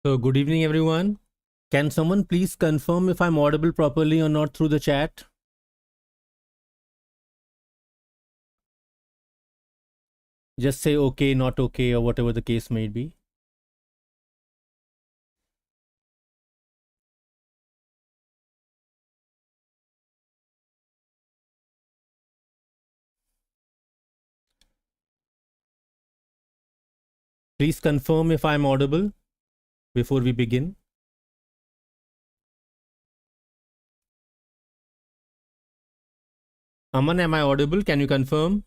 So, good evening, everyone. Can someone please confirm if I'm audible properly or not through the chat? Just say okay, not okay, or whatever the case may be. Please confirm if I'm audible before we begin. Aman, am I audible? Can you confirm?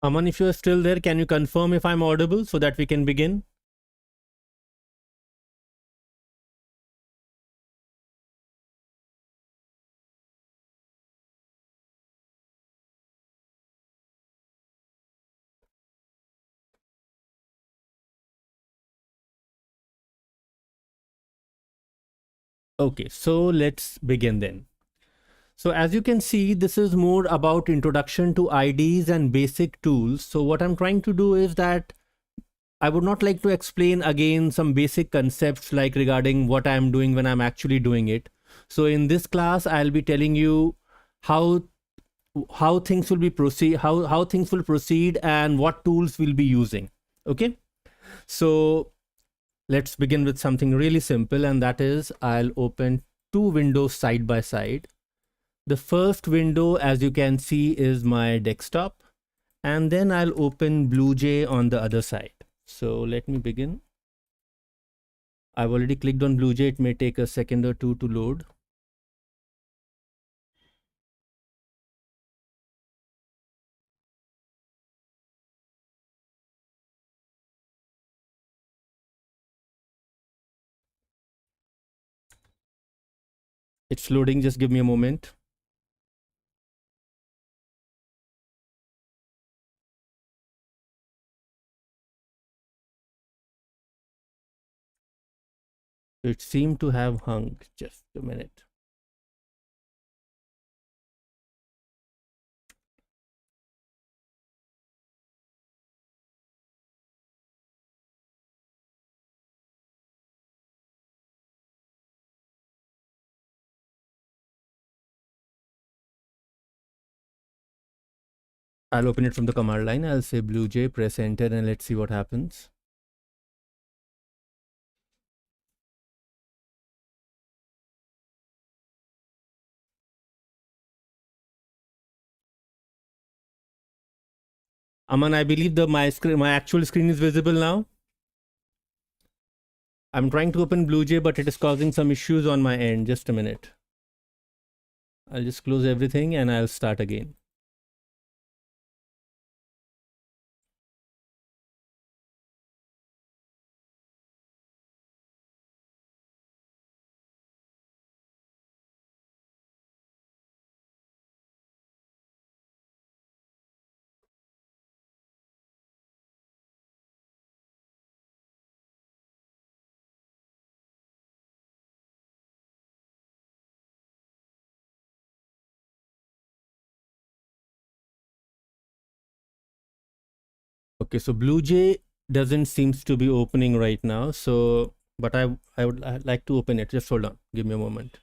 Aman, if you are still there, can you confirm if I'm audible so that we can begin? Okay, so let's begin then. So as you can see, this is more about introduction to IDEs and basic tools. So what I'm trying to do is that I would not like to explain again some basic concepts like regarding what I'm doing when I'm actually doing it. So in this class, I'll be telling you how things will be proceed, how things will proceed and what tools we'll be using. Okay. So let's begin with something really simple, and that is I'll open two windows side by side. The first window, as you can see, is my desktop, and then I'll open BlueJ on the other side. So let me begin. I've already clicked on BlueJ. It may take a second or two to load. It's loading. Just give me a moment. It seemed to have hung. Just a minute. I'll open it from the command line. I'll say BlueJ, press enter, and let's see what happens. Aman, I believe my actual screen is visible now. I'm trying to open BlueJ, but it is causing some issues on my end. Just a minute. I'll just close everything and I'll start again. Okay, so BlueJ doesn't seems to be opening right now. So, but I'd like to open it. Just hold on. Give me a moment.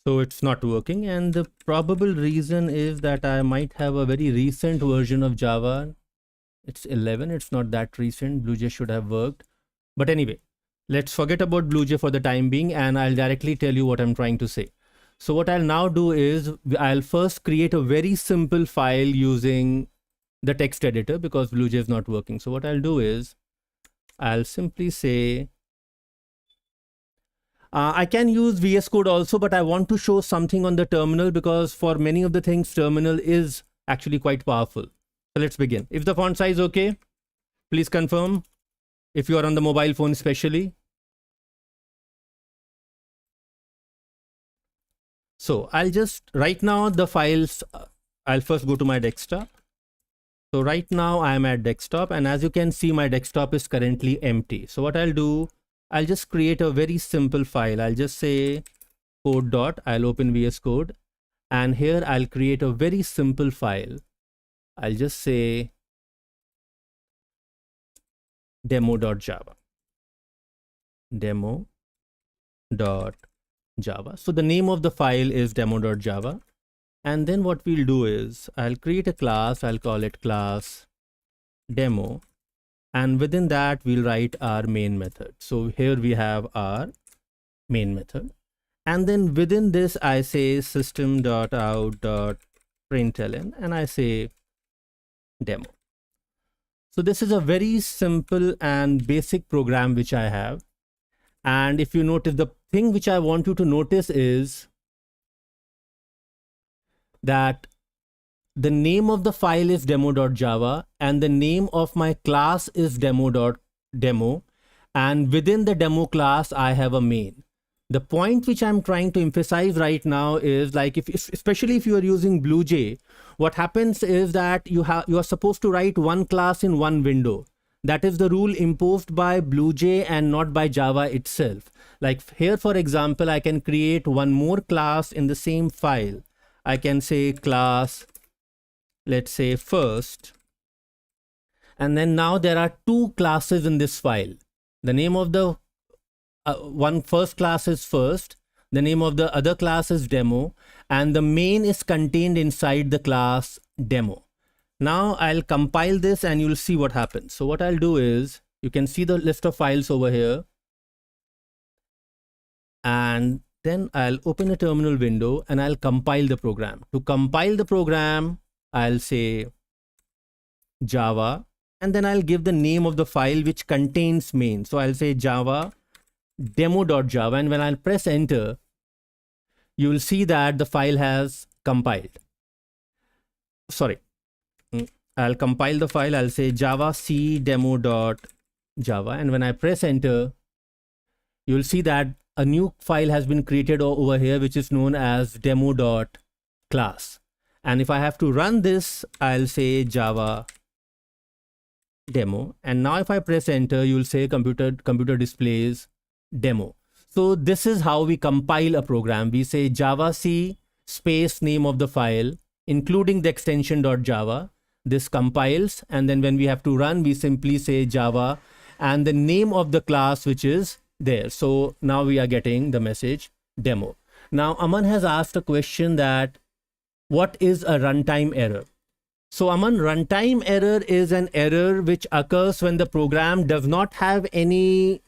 So it's not working, and the probable reason is that I might have a very recent version of Java. It's 11. It's not that recent. BlueJ should have worked. But anyway, let's forget about BlueJ for the time being, and I'll directly tell you what I'm trying to say. So what I'll now do is I'll first create a very simple file using the text editor because BlueJ is not working. So what I'll do is I'll simply say, I can use VS Code also, but I want to show something on the terminal because for many of the things, terminal is actually quite powerful. So let's begin. If the font size okay, please confirm. If you are on the mobile phone especially. So I'll just, right now the files, I'll first go to my desktop. So right now I am at desktop, and as you can see, my desktop is currently empty. So what I'll do, I'll just create a very simple file. I'll just say code dot, I'll open VS Code, and here I'll create a very simple file. I'll just say demo.java. Demo.java. So the name of the file is demo.java. And then what we'll do is I'll create a class. I'll call it class demo. And within that, we'll write our main method. So here we have our main method. And then within this, I say system.out.println, and I say demo. So this is a very simple and basic program which I have. And if you notice, the thing which I want you to notice is that the name of the file is demo.java and the name of my class is demo.demo, and within the demo class I have a main. The point which I'm trying to emphasize right now is, like, especially if you are using BlueJ, what happens is that you are supposed to write one class in one window. That is the rule imposed by BlueJ and not by Java itself. Like here, for example, I can create one more class in the same file. I can say class, let's say first, and then now there are two classes in this file. The name of the one first class is first, the name of the other class is demo, and the main is contained inside the class demo. Now I'll compile this and you'll see what happens. So what I'll do is, you can see the list of files over here, and then I'll open a terminal window and I'll compile the program. To compile the program, I'll say Java, and then I'll give the name of the file which contains main. So I'll say Java demo.java, and when I'll press enter, you will see that the file has compiled. Sorry, I'll compile the file. I'll say Java C demo.java, and when I press enter, you'll see that a new file has been created over here, which is known as demo.class. And if I have to run this, I'll say Java demo. And now if I press enter, you'll say computer displays demo. So this is how we compile a program. We say Java C space name of the file, including the extension .java. This compiles, and then when we have to run, we simply say Java and the name of the class which is there. So now we are getting the message demo. Now Aman has asked a question that what is a runtime error? So Aman, runtime error is an error which occurs when the program does not have any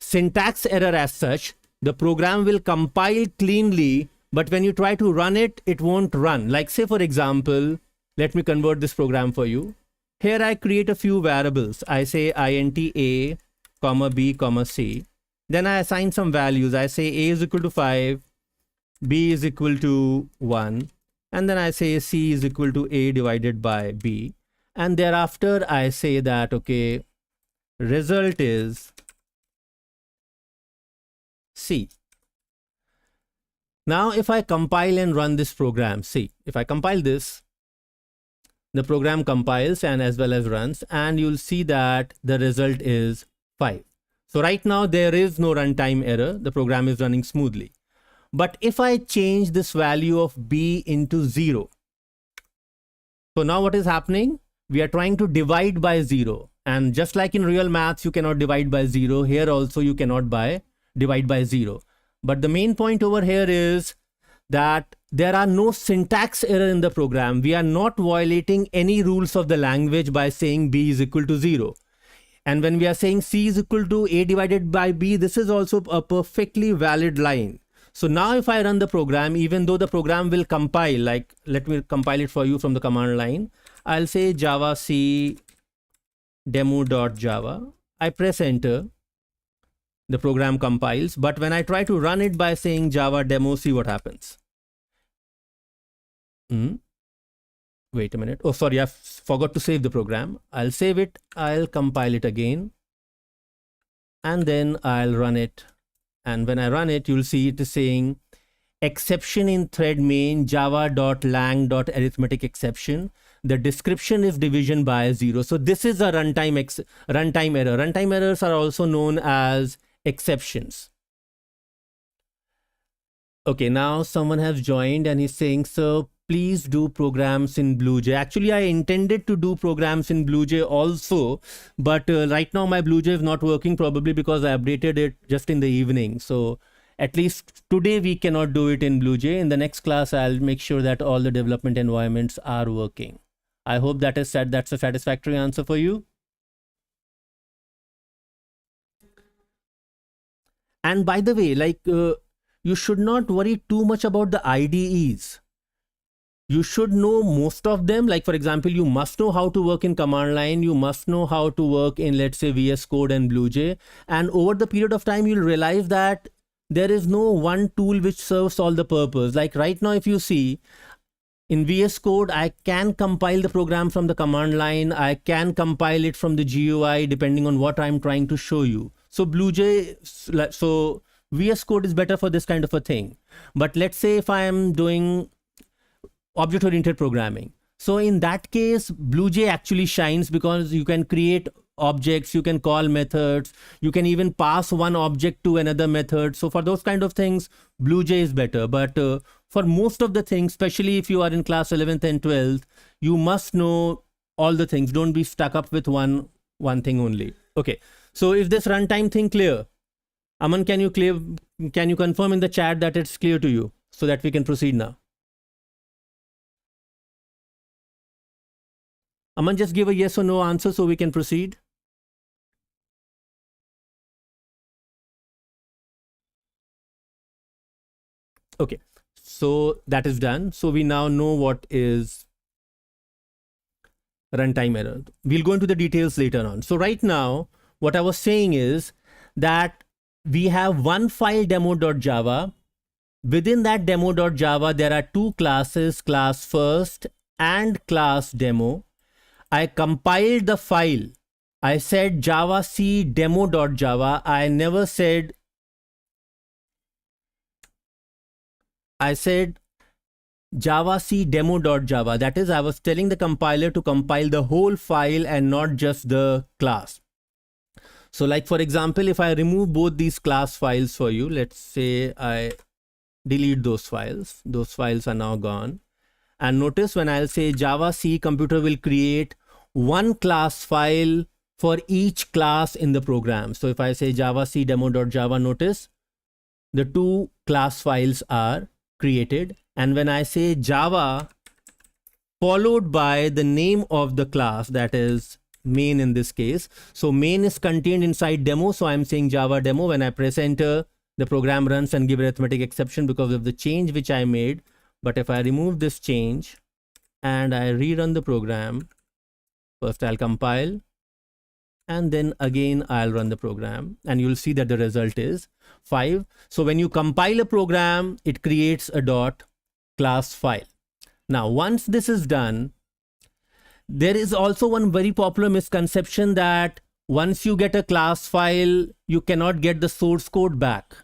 syntax error as such. The program will compile cleanly, but when you try to run it, it won't run. Like say for example, let me convert this program for you. Here I create a few variables. I say int a, comma b, comma c. Then I assign some values. I say a is equal to 5, b is equal to 1, and then I say c is equal to a divided by b. And thereafter I say that, okay, result is c. Now if I compile and run this program, see, if I compile this, the program compiles and as well as runs, and you'll see that the result is 5. So right now there is no runtime error. The program is running smoothly. But if I change this value of b into 0, so now what is happening? We are trying to divide by 0. And just like in real maths, you cannot divide by 0. Here also you cannot divide by 0. But the main point over here is that there are no syntax error in the program. We are not violating any rules of the language by saying b is equal to 0. And when we are saying C is equal to A divided by B, this is also a perfectly valid line. So now if I run the program, even though the program will compile, like let me compile it for you from the command line, I'll say java c demo.java. I press enter. The program compiles, but when I try to run it by saying java demo, see what happens. Wait a minute. Oh, sorry, I forgot to save the program. I'll save it. I'll compile it again. And then I'll run it. And when I run it, you'll see it is saying exception in thread main java.lang.arithmetic exception. The description is division by 0. So this is a runtime error. Runtime errors are also known as exceptions. Okay, now someone has joined and he's saying, so please do programs in BlueJ. Actually, I intended to do programs in BlueJ also, but right now my BlueJ is not working, probably because I updated it just in the evening. So at least today we cannot do it in BlueJ. In the next class, I'll make sure that all the development environments are working. I hope that is said. That's a satisfactory answer for you. And by the way, like you should not worry too much about the IDEs. You should know most of them. Like for example, you must know how to work in command line. You must know how to work in, let's say, VS Code and BlueJ. And over the period of time, you'll realize that there is no one tool which serves all the purpose. Like right now, if you see, in VS Code, I can compile the program from the command line. I can compile it from the GUI depending on what I'm trying to show you. So BlueJ, so VS Code is better for this kind of a thing. But let's say if I am doing object-oriented programming. So in that case, BlueJ actually shines because you can create objects, you can call methods, you can even pass one object to another method. So for those kind of things, BlueJ is better. But for most of the things, especially if you are in class 11th and 12th, you must know all the things. Don't be stuck up with one thing only. Okay. So is this runtime thing clear? Aman, can you confirm in the chat that it's clear to you so that we can proceed now? Aman, just give a yes or no answer so we can proceed. Okay, so that is done. So we now know what is runtime error. We'll go into the details later on. So right now, what I was saying is that we have one file demo.java. Within that demo.java, there are two classes, class first and class demo. I compiled the file. I said java c demo.java. I never said, I said java c demo.java. That is, I was telling the compiler to compile the whole file and not just the class. So like, for example, if I remove both these class files for you, let's say I delete those files are now gone. And notice when I'll say java c, computer will create one class file for each class in the program. So if I say java c demo.java, notice the two class files are created. And when I say java followed by the name of the class, that is main in this case. So main is contained inside demo. So I'm saying java demo. When I press enter, the program runs and give arithmetic exception because of the change which I made. But if I remove this change and I rerun the program, first I'll compile and then again I'll run the program and you'll see that the result is 5. So when you compile a program, it creates a dot class file. Now, once this is done, there is also one very popular misconception that once you get a class file, you cannot get the source code back.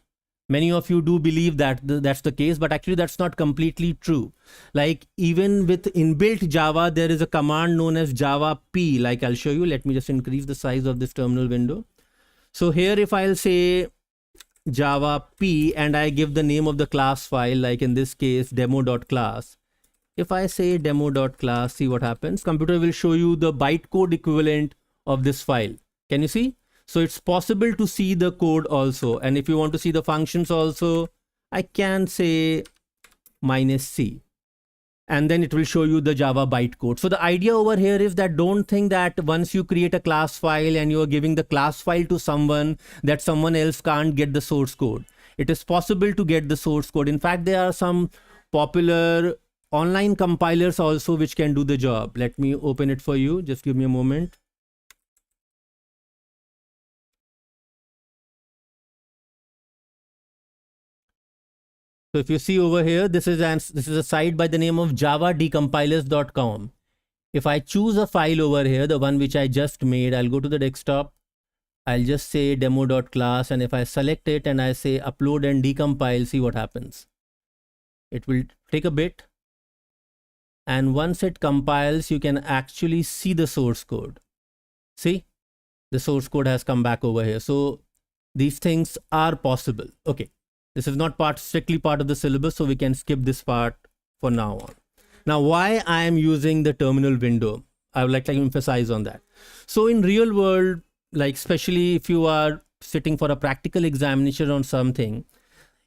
Many of you do believe that that's the case, but actually that's not completely true. Like even with inbuilt Java, there is a command known as java p. Like I'll show you. Let me just increase the size of this terminal window. So here, if I'll say java p and I give the name of the class file, like in this case, demo.class. If I say demo.class, see what happens. Computer will show you the bytecode equivalent of this file. Can you see? So it's possible to see the code also. And if you want to see the functions also, I can say -c. and then it will show you the Java bytecode. So the idea over here is that don't think that once you create a class file and you're giving the class file to someone, that someone else can't get the source code. It is possible to get the source code. In fact, there are some popular online compilers also which can do the job. Let me open it for you. Just give me a moment. So if you see over here, this is a site by the name of javadecompilers.com. If I choose a file over here, the one which I just made, I'll go to the desktop. I'll just say demo.class, and if I select it and I say upload and decompile, see what happens. It will take a bit. And once it compiles, you can actually see the source code. See, the source code has come back over here. So these things are possible. Okay. This is not strictly part of the syllabus, so we can skip this part for now on. Now, why I am using the terminal window, I would like to emphasize on that. So in real world, like especially if you are sitting for a practical examination on something,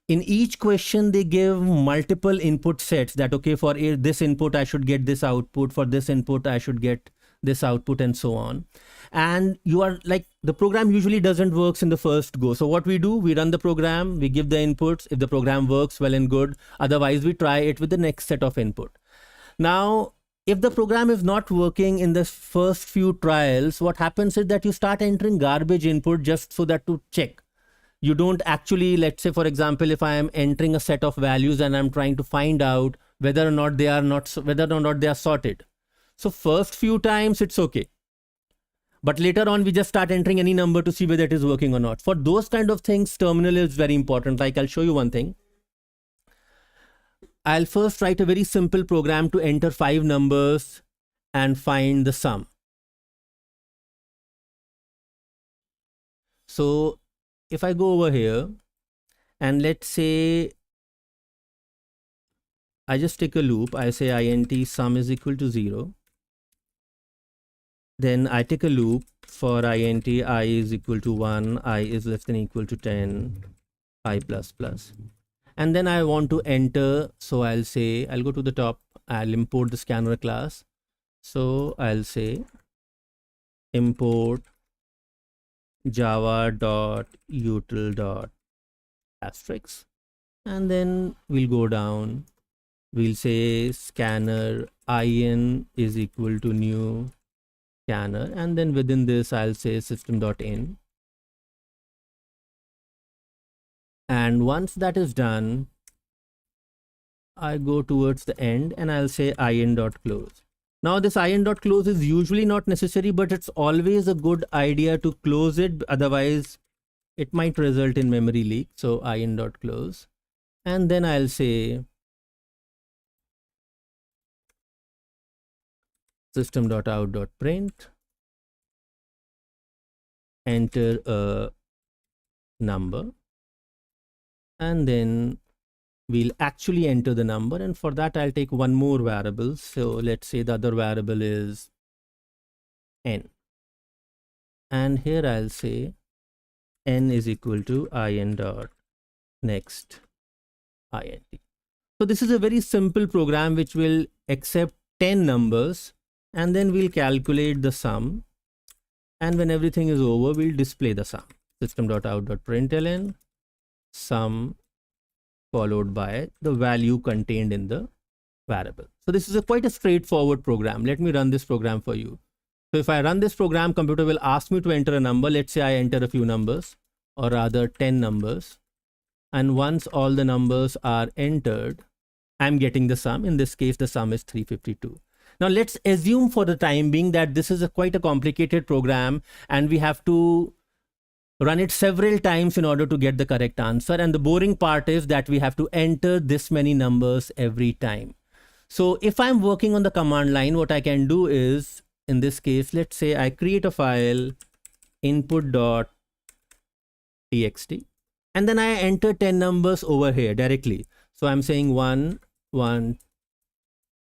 in each question they give multiple input sets that, okay, for this input I should get this output, for this input I should get this output, and so on. And you are like, the program usually doesn't works in the first go. So what we do, we run the program, we give the inputs. If the program works, well and good. Otherwise we try it with the next set of input. Now, if the program is not working in the first few trials, what happens is that you start entering garbage input just so that to check. You don't actually, let's say for example, if I am entering a set of values and I'm trying to find out whether or not they are sorted. So first few times it's okay. But later on, we just start entering any number to see whether it is working or not. For those kind of things, terminal is very important. Like I'll show you one thing. I'll first write a very simple program to enter 5 numbers and find the sum. So if I go over here and let's say I just take a loop, I say int sum is equal to 0. Then I take a loop for int I is equal to 1, I is less than equal to 10, I plus plus. And then I want to enter, so I'll say, I'll go to the top, I'll import the scanner class. So I'll say import java.util.asterisk. And then we'll go down, we'll say scanner in is equal to new scanner, and then within this I'll say system.in. And once that is done, I go towards the end and I'll say in.close. Now this in.close is usually not necessary, but it's always a good idea to close it, otherwise it might result in memory leak. So in.close, and then I'll say system.out.print, enter a number, and then we'll actually enter the number, and for that I'll take one more variable. So let's say the other variable is n, and here I'll say n is equal to in.next int. So this is a very simple program which will accept 10 numbers, and then we'll calculate the sum, and when everything is over, we'll display the sum. System.out.println sum followed by the value contained in the variable. So this is quite a straightforward program. Let me run this program for you. So if I run this program, computer will ask me to enter a number. Let's say I enter a few numbers, or rather 10 numbers. And once all the numbers are entered, I'm getting the sum. In this case, the sum is 352. Now let's assume for the time being that this is quite a complicated program and we have to run it several times in order to get the correct answer. And the boring part is that we have to enter this many numbers every time. So if I'm working on the command line, what I can do is, in this case, let's say I create a file input.txt, and then I enter 10 numbers over here directly. So I'm saying 1, 1,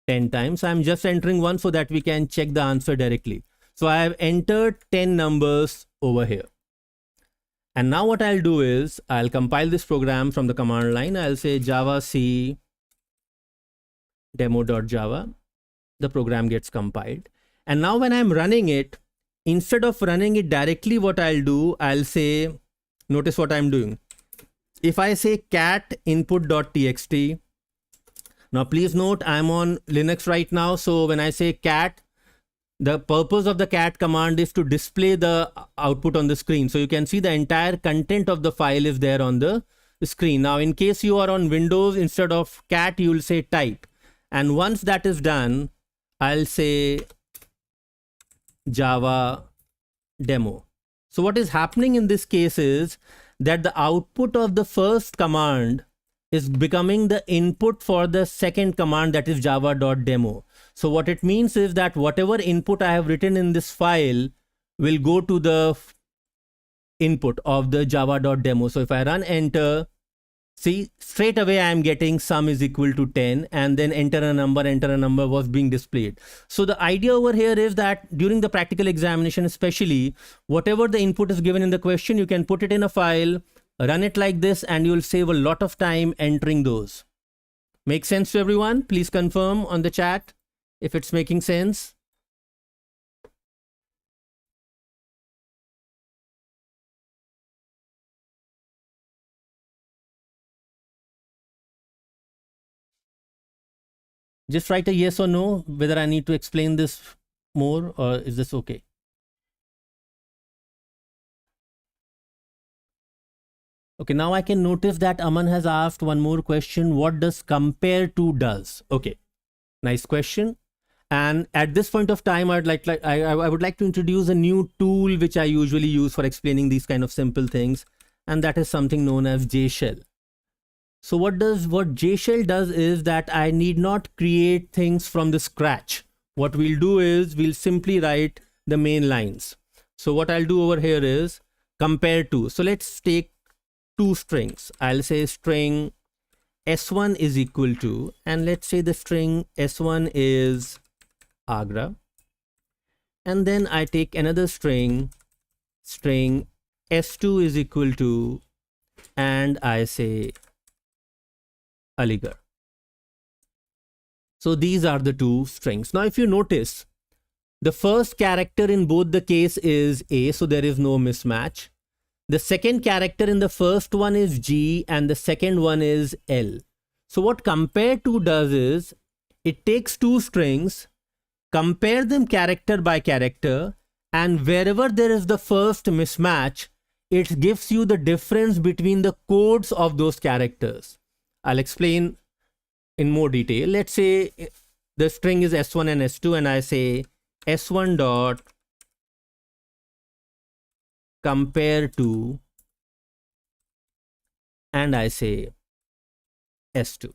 10 times. I'm just entering 1 so that we can check the answer directly. So I have entered 10 numbers over here. And now what I'll do is I'll compile this program from the command line. I'll say javac demo.java. The program gets compiled. And now when I'm running it, instead of running it directly, what I'll do, I'll say, notice what I'm doing. If I say cat input.txt, now please note I'm on Linux right now. So when I say cat, the purpose of the cat command is to display the output on the screen. So you can see the entire content of the file is there on the screen. Now, in case you are on Windows, instead of cat, you will say type. And once that is done, I'll say Java demo. So what is happening in this case is that the output of the first command is becoming the input for the second command, that is java.demo. So what it means is that whatever input I have written in this file will go to the input of the java.demo. So if I run enter, see, straight away I am getting sum is equal to 10, and then enter a number was being displayed. So the idea over here is that during the practical examination, especially, whatever the input is given in the question, you can put it in a file, run it like this, and you'll save a lot of time entering those. Make sense to everyone? Please confirm on the chat if it's making sense. Just write a yes or no, whether I need to explain this more or is this okay? Okay, now I can notice that Aman has asked one more question. What does compare to does? Okay, nice question. And at this point of time, I would like to introduce a new tool which I usually use for explaining these kind of simple things, and that is something known as JShell. So what JShell does is that I need not create things from the scratch. What we'll do is we'll simply write the main lines. So what I'll do over here is compare to. So let's take two strings. I'll say string s1 is equal to, and let's say the string s1 is Agra, and then I take another string s2 is equal to, and I say Aligarh. So these are the two strings. Now if you notice, the first character in both the case is A, so there is no mismatch. The second character in the first one is G and the second one is L. So what compare to does is it takes two strings, compare them character by character, and wherever there is the first mismatch, it gives you the difference between the codes of those characters. I'll explain in more detail. Let's say the string is s1 and s2, and I say s1 dot compare to, and I say s2.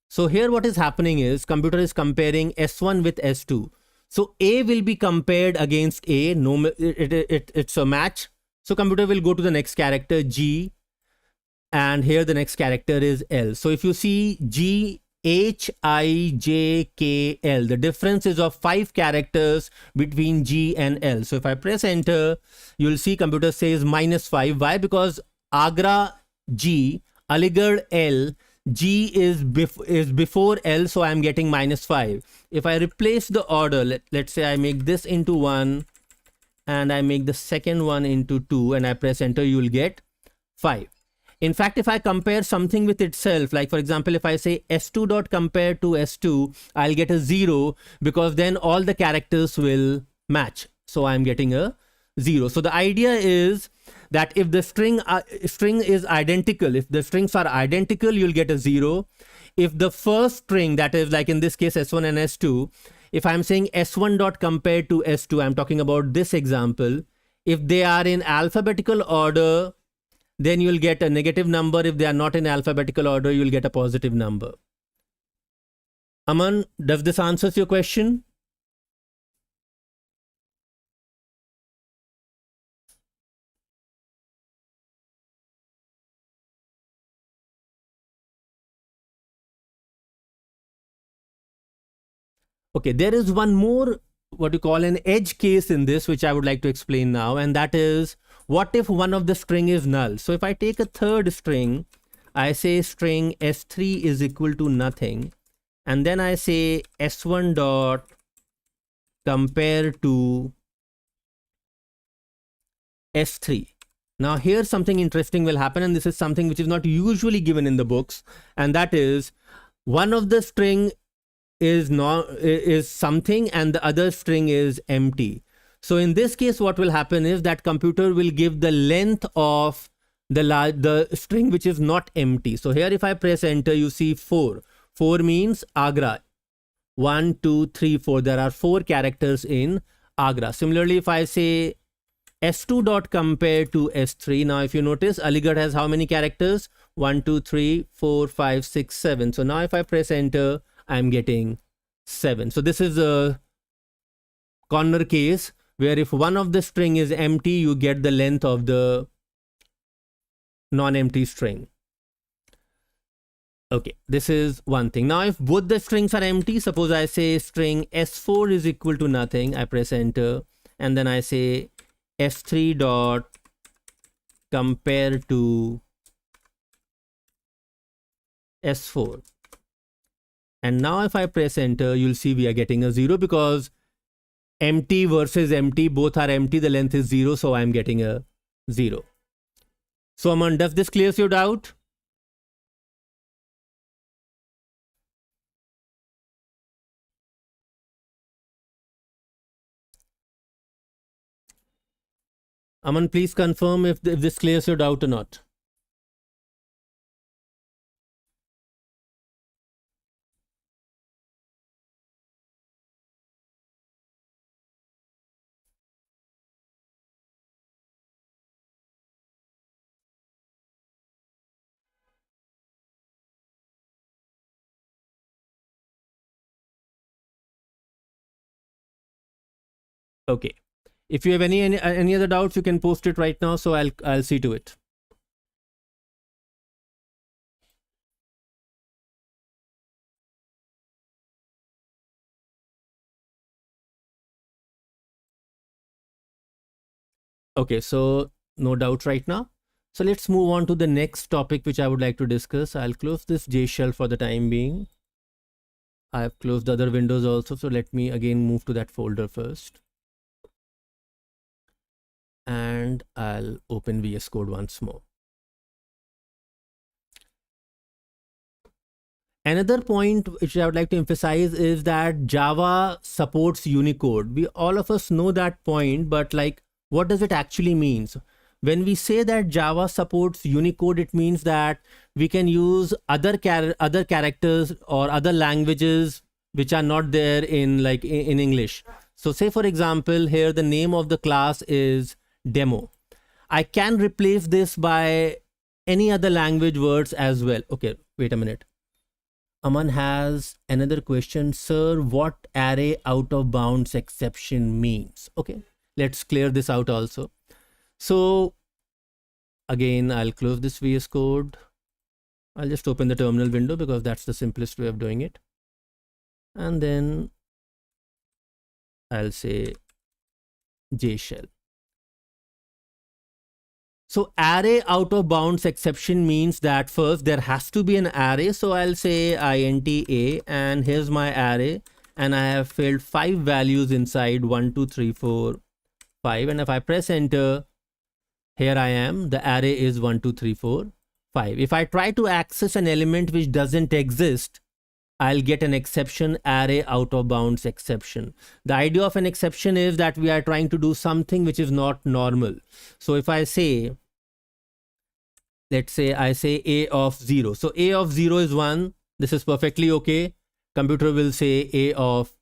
So here what is happening is computer is comparing s1 with s2. So A will be compared against A. No, it's a match. So computer will go to the next character G, and here the next character is L. So if you see G, H, I, J, K, L, the difference is of 5 characters between G and L. So if I press enter, you'll see computer says -5. Why? Because Agra G, Aligarh L, G is before L, so I'm getting -5. If I replace the order, let's say I make this into 1 and I make the second one into 2 and I press enter, you will get 5. In fact, if I compare something with itself, like for example, if I say s2 dot compare to s2, I'll get a 0 because then all the characters will match. So I'm getting a 0. So the idea is that if the string is identical, if the strings are identical, you'll get a 0. If the first string, that is like in this case s1 and s2, if I'm saying s1 dot compare to s2, I'm talking about this example. If they are in alphabetical order, then you'll get a negative number. If they are not in alphabetical order, you'll get a positive number. Aman, does this answers your question? Okay, there is one more, what you call an edge case in this, which I would like to explain now. And that is, what if one of the string is null? So if I take a third string, I say string s3 is equal to nothing. and then I say s1 dot compare to s3. Now here something interesting will happen, and this is something which is not usually given in the books, and that is one of the string is something and the other string is empty. So in this case, what will happen is that computer will give the length of the string which is not empty. So here if I press enter, you see 4. 4 means Agra. 1, 2, 3, 4. There are 4 characters in Agra. Similarly, if I say s2 dot compare to s3, now if you notice, Aligarh has how many characters? 1, 2, 3, 4, 5, 6, 7. So now if I press enter, I'm getting 7. So this is a corner case where if one of the string is empty, you get the length of the non-empty string. Okay, this is one thing. Now if both the strings are empty, suppose I say string s4 is equal to nothing, I press enter, and then I say s3 dot compare to s4. And now if I press enter, you'll see we are getting a 0 because empty versus empty, both are empty, the length is 0, so I'm getting a 0. So Aman, does this clear your doubt? Aman, please confirm if this clears your doubt or not. Okay. If you have any other doubts, you can post it right now, so I'll see to it. Okay, so no doubt right now. So let's move on to the next topic which I would like to discuss. I'll close this J shell for the time being. I have closed the other windows also, so let me again move to that folder first. And I'll open VS Code once more. Another point which I would like to emphasize is that Java supports Unicode. We all of us know that point, but like, what does it actually mean? When we say that Java supports Unicode, it means that we can use other characters or other languages which are not there in English. So say for example, here the name of the class is demo. I can replace this by any other language words as well. Okay, wait a minute. Aman has another question. Sir, what array out of bounds exception means? Okay, let's clear this out also. So again, I'll close this VS Code. I'll just open the terminal window because that's the simplest way of doing it. And then I'll say J shell. So array out of bounds exception means that first there has to be an array. So I'll say int a, and here's my array, and I have filled 5 values inside 1, 2, 3, 4, 5. And if I press enter, here I am, the array is 1, 2, 3, 4, 5. If I try to access an element which doesn't exist, I'll get an exception, array out of bounds exception. The idea of an exception is that we are trying to do something which is not normal. So if I say, let's say I say a of 0. So a of 0 is 1. This is perfectly okay. Computer will say a of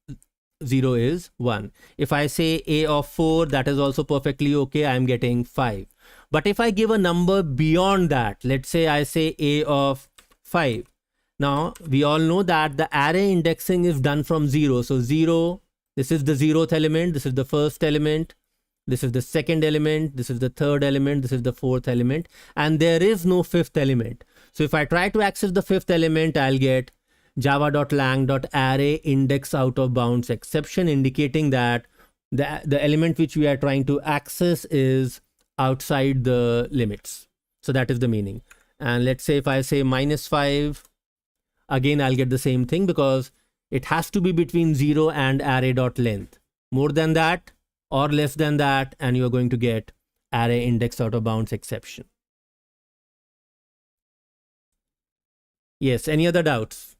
0 is 1. If I say a of 4, that is also perfectly okay. I'm getting 5. But if I give a number beyond that, let's say I say a of 5. Now we all know that the array indexing is done from 0. So 0, this is the 0th element, this is the first element, this is the second element, this is the third element, this is the fourth element, and there is no 5th element. So if I try to access the 5th element, I'll get java.lang.array index out of bounds exception, indicating that the element which we are trying to access is outside the limits. So that is the meaning. And let's say if I say -5, again I'll get the same thing because it has to be between 0 and array.length. More than that or less than that, and you're going to get array index out of bounds exception. Yes, any other doubts?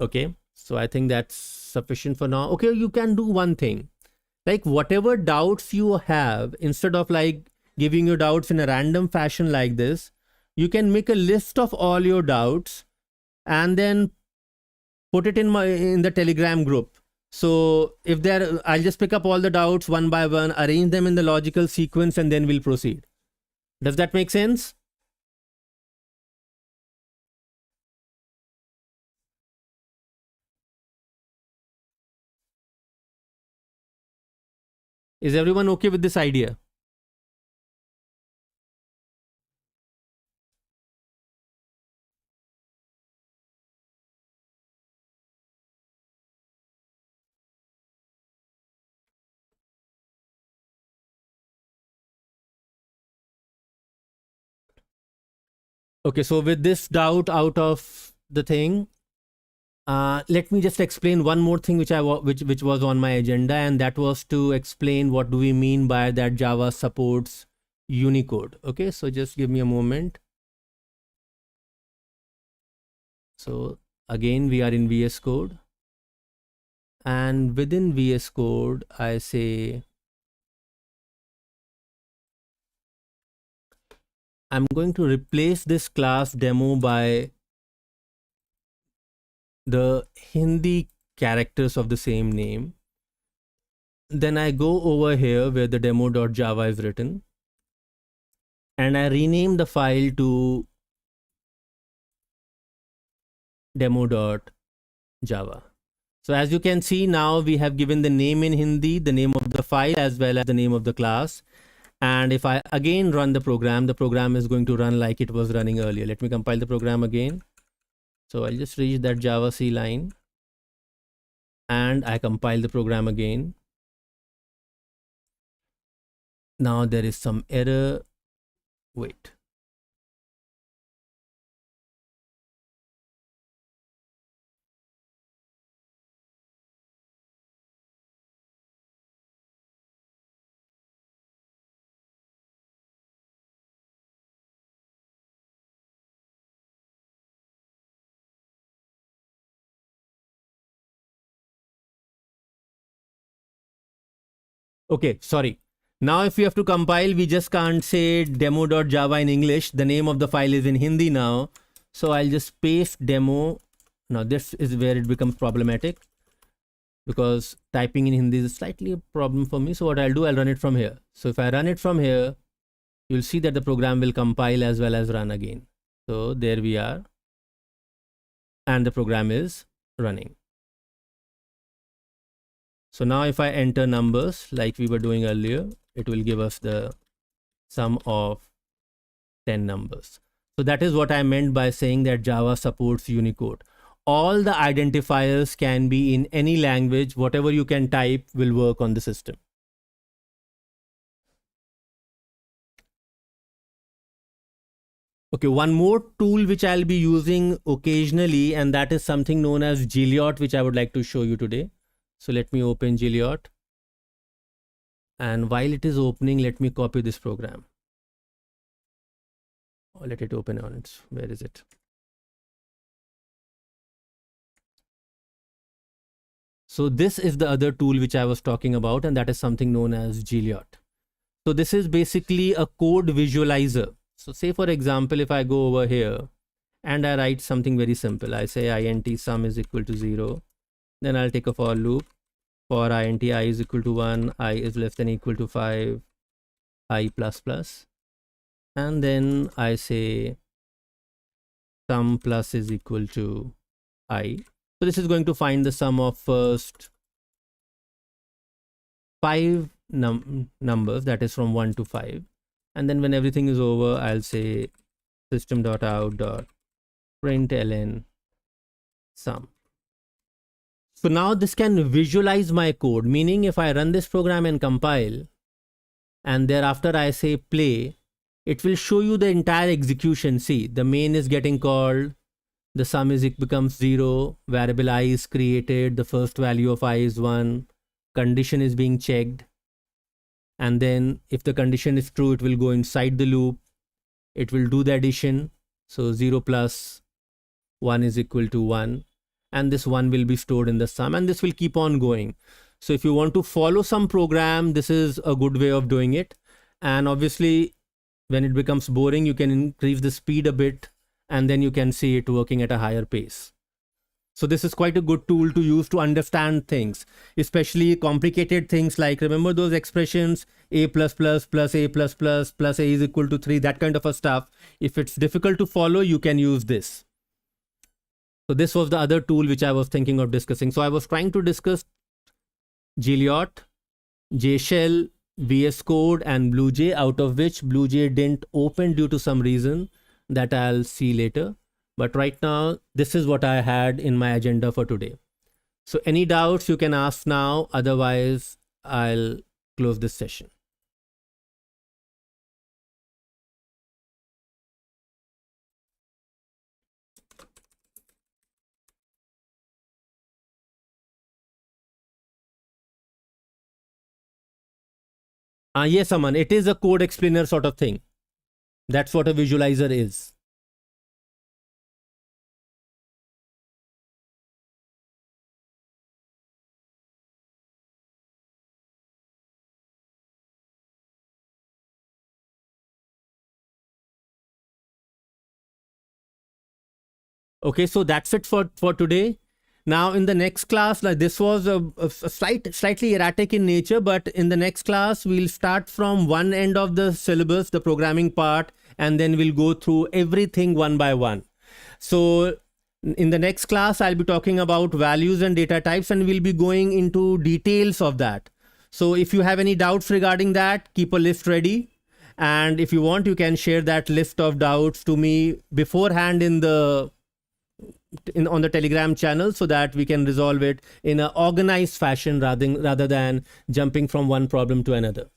Okay, so I think that's sufficient for now. Okay, you can do one thing. Like whatever doubts you have, instead of like giving you doubts in a random fashion like this, you can make a list of all your doubts and then put it in the Telegram group. So if there, I'll just pick up all the doubts one by one, arrange them in the logical sequence, and then we'll proceed. Does that make sense? Is everyone okay with this idea? Okay, so with this doubt out of the thing, let me just explain one more thing which was on my agenda, and that was to explain what do we mean by that Java supports Unicode. Okay, so just give me a moment. So again, we are in VS Code, and within VS Code, I say I'm going to replace this class demo by the Hindi characters of the same name. Then I go over here where the demo.java is written, and I rename the file to demo.java. So as you can see, now we have given the name in Hindi, the name of the file, as well as the name of the class. And if I again run the program is going to run like it was running earlier. Let me compile the program again. So I'll just reach that Java C line, and I compile the program again. Now there is some error. Wait. Okay, sorry. Now if we have to compile, we just can't say demo.java in English. The name of the file is in Hindi now. So I'll just paste demo. Now this is where it becomes problematic, because typing in Hindi is slightly a problem for me. So what I'll do, I'll run it from here. So if I run it from here, you'll see that the program will compile as well as run again. So there we are. And the program is running. So now if I enter numbers like we were doing earlier, it will give us the sum of 10 numbers. So that is what I meant by saying that Java supports Unicode. All the identifiers can be in any language. Whatever you can type will work on the system. Okay, one more tool which I'll be using occasionally, and that is something known as Gilliot, which I would like to show you today. So let me open Gilliot. And while it is opening, let me copy this program. Or let it open on it. Where is it? So this is the other tool which I was talking about, and that is something known as Gilliot. So this is basically a code visualizer. So say for example, if I go over here and I write something very simple, I say int sum is equal to 0. Then I'll take a for loop. For int I is equal to 1, I is less than equal to 5, I plus plus. And then I say sum plus is equal to I. So this is going to find the sum of first 5 numbers, that is from 1 to 5. And then when everything is over, I'll say system.out.println sum. So now this can visualize my code, meaning if I run this program and compile, and thereafter I say play, it will show you the entire execution. See, the main is getting called, the sum is, it becomes 0, variable I is created, the first value of I is 1, condition is being checked, and then if the condition is true, it will go inside the loop, it will do the addition. So 0 plus 1 is equal to 1, and this 1 will be stored in the sum, and this will keep on going. So if you want to follow some program, this is a good way of doing it. And obviously when it becomes boring, you can increase the speed a bit, and then you can see it working at a higher pace. So this is quite a good tool to use to understand things, especially complicated things like, remember those expressions, a plus plus plus a plus plus plus a is equal to 3, that kind of a stuff. If it's difficult to follow, you can use this. So this was the other tool which I was thinking of discussing. So I was trying to discuss Gilliot, JShell, VS Code and BlueJ, out of which BlueJ didn't open due to some reason that I'll see later. But right now, this is what I had in my agenda for today. So any doubts you can ask now, otherwise I'll close this session. Yes, Aman, it is a code explainer sort of thing. That's what a visualizer is. Okay, so that's it for today. Now in the next class, like this was a slightly erratic in nature, but in the next class, we'll start from one end of the syllabus, the programming part, and then we'll go through everything one by one. So in the next class, I'll be talking about values and data types, and we'll be going into details of that. So if you have any doubts regarding that, keep a list ready. And if you want, you can share that list of doubts to me beforehand on the Telegram channel, so that we can resolve it in an organized fashion rather than jumping from one problem to another.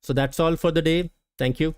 So that's all for the day. Thank you.